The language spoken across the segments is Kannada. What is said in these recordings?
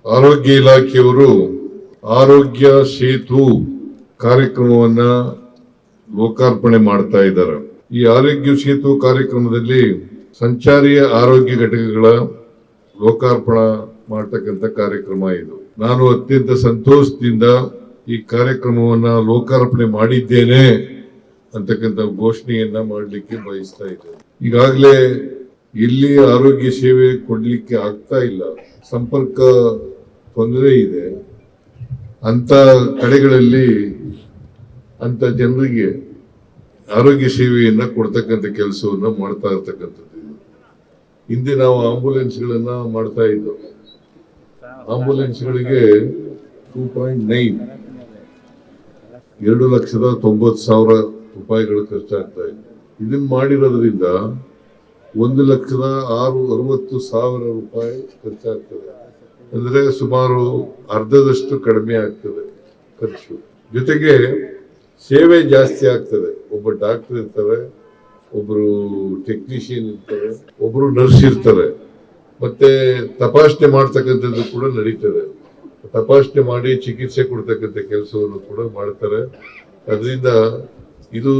ಆರೋಗ್ಯ ಇಲಾಖೆಯವರು ಆರೋಗ್ಯ ಸೇತು ಕಾರ್ಯಕ್ರಮವನ್ನ ಲೋಕಾರ್ಪಣೆ ಮಾಡ್ತಾ ಇದ್ದಾರೆ. ಈ ಆರೋಗ್ಯ ಸೇತು ಕಾರ್ಯಕ್ರಮದಲ್ಲಿ ಸಂಚಾರಿ ಆರೋಗ್ಯ ಘಟಕಗಳ ಲೋಕಾರ್ಪಣೆ ಮಾಡತಕ್ಕಂತ ಕಾರ್ಯಕ್ರಮ ಇದು. ನಾನು ಅತ್ಯಂತ ಸಂತೋಷದಿಂದ ಈ ಕಾರ್ಯಕ್ರಮವನ್ನ ಲೋಕಾರ್ಪಣೆ ಮಾಡಿದ್ದೇನೆ ಅಂತಕ್ಕಂಥ ಘೋಷಣೆಯನ್ನ ಮಾಡಲಿಕ್ಕೆ ಬಯಸ್ತಾ ಇದ್ದೇನೆ. ಈಗಾಗಲೇ ಇಲ್ಲಿ ಆರೋಗ್ಯ ಸೇವೆ ಕೊಡ್ಲಿಕ್ಕೆ ಆಗ್ತಾ ಇಲ್ಲ, ಸಂಪರ್ಕ ತೊಂದರೆ ಇದೆ. ಅಂತ ಕಡೆಗಳಲ್ಲಿ ಅಂತ ಜನರಿಗೆ ಆರೋಗ್ಯ ಸೇವೆಯನ್ನ ಕೊಡ್ತಕ್ಕಂಥ ಕೆಲಸವನ್ನ ಮಾಡ್ತಾ ಇರ್ತಕ್ಕಂಥದ್ದು. ಹಿಂದೆ ನಾವು ಆಂಬುಲೆನ್ಸ್ಗಳನ್ನ ಮಾಡ್ತಾ ಇದ್ದೋ. ಆಂಬುಲೆನ್ಸ್ಗಳಿಗೆ 2.9 2,90,000 ರೂಪಾಯಿಗಳು ಖರ್ಚಾಗ್ತಾ ಇದೆ. ಇದನ್ನ ಮಾಡಿರೋದ್ರಿಂದ 1,60,000 ರೂಪಾಯಿ ಖರ್ಚಾಗ್ತದೆ. ಅಂದ್ರೆ ಸುಮಾರು ಅರ್ಧದಷ್ಟು ಕಡಿಮೆ ಆಗ್ತದೆ ಖರ್ಚು. ಜೊತೆಗೆ ಸೇವೆ ಜಾಸ್ತಿ ಆಗ್ತದೆ. ಒಬ್ಬ ಡಾಕ್ಟರ್ ಇರ್ತಾರೆ, ಒಬ್ರು ಟೆಕ್ನಿಷಿಯನ್ ಇರ್ತಾರೆ, ಒಬ್ರು ನರ್ಸ್ ಇರ್ತಾರೆ. ಮತ್ತೆ ತಪಾಸಣೆ ಮಾಡ್ತಕ್ಕಂಥದ್ದು ಕೂಡ ನಡೀತದೆ. ತಪಾಸಣೆ ಮಾಡಿ ಚಿಕಿತ್ಸೆ ಕೊಡ್ತಕ್ಕಂಥ ಕೆಲಸವನ್ನು ಕೂಡ ಮಾಡ್ತಾರೆ. ಅದರಿಂದ ಇದು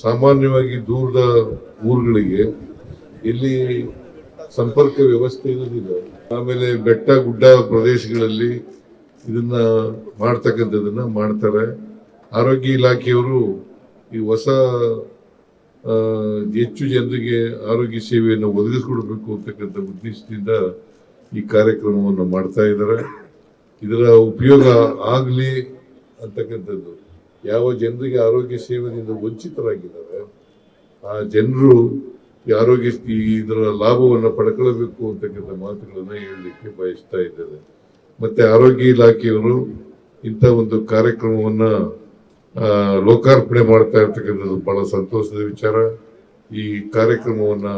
ಸಾಮಾನ್ಯವಾಗಿ ದೂರದ ಊರುಗಳಿಗೆ ಇಲ್ಲಿ ಸಂಪರ್ಕ ವ್ಯವಸ್ಥೆ ಇರೋದಿಲ್ಲ. ಆಮೇಲೆ ಬೆಟ್ಟ ಗುಡ್ಡ ಪ್ರದೇಶಗಳಲ್ಲಿ ಇದನ್ನ ಮಾಡ್ತಕ್ಕಂಥದನ್ನ ಮಾಡ್ತಾರೆ. ಆರೋಗ್ಯ ಇಲಾಖೆಯವರು ಈ ಹೊಸ ಹೆಚ್ಚು ಜನರಿಗೆ ಆರೋಗ್ಯ ಸೇವೆಯನ್ನು ಒದಗಿಸಿಕೊಡ್ಬೇಕು ಅಂತಕ್ಕಂಥ ಉದ್ದೇಶದಿಂದ ಈ ಕಾರ್ಯಕ್ರಮವನ್ನು ಮಾಡ್ತಾ ಇದ್ದಾರೆ. ಇದರ ಉಪಯೋಗ ಆಗಲಿ ಅಂತಕ್ಕಂಥದ್ದು, ಯಾವ ಜನರಿಗೆ ಆರೋಗ್ಯ ಸೇವೆಯಿಂದ ವಂಚಿತರಾಗಿದ್ದಾರೆ ಆ ಜನರು ಈ ಆರೋಗ್ಯ ಇದರ ಲಾಭವನ್ನು ಪಡ್ಕೊಳ್ಬೇಕು ಅಂತಕ್ಕಂಥ ಮಾತುಗಳನ್ನ ಹೇಳಲಿಕ್ಕೆ ಬಯಸ್ತಾ ಇದ್ದಾರೆ. ಮತ್ತೆ ಆರೋಗ್ಯ ಇಲಾಖೆಯವರು ಇಂಥ ಒಂದು ಕಾರ್ಯಕ್ರಮವನ್ನ ಲೋಕಾರ್ಪಣೆ ಮಾಡ್ತಾ ಇರ್ತಕ್ಕಂಥದ್ದು ಬಹಳ ಸಂತೋಷದ ವಿಚಾರ. ಈ ಕಾರ್ಯಕ್ರಮವನ್ನ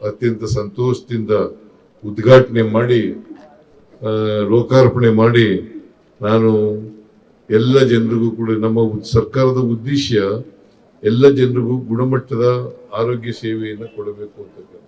ಅತ್ಯಂತ ಸಂತೋಷದಿಂದ ಉದ್ಘಾಟನೆ ಮಾಡಿ ಲೋಕಾರ್ಪಣೆ ಮಾಡಿ ನಾನು ಎಲ್ಲ ಜನರಿಗೂ ಕೂಡ, ನಮ್ಮ ಸರ್ಕಾರದ ಉದ್ದೇಶ ಎಲ್ಲ ಜನರಿಗೂ ಗುಣಮಟ್ಟದ ಆರೋಗ್ಯ ಸೇವೆಯನ್ನು ಕೊಡಬೇಕು ಅಂತಕ್ಕಂಥ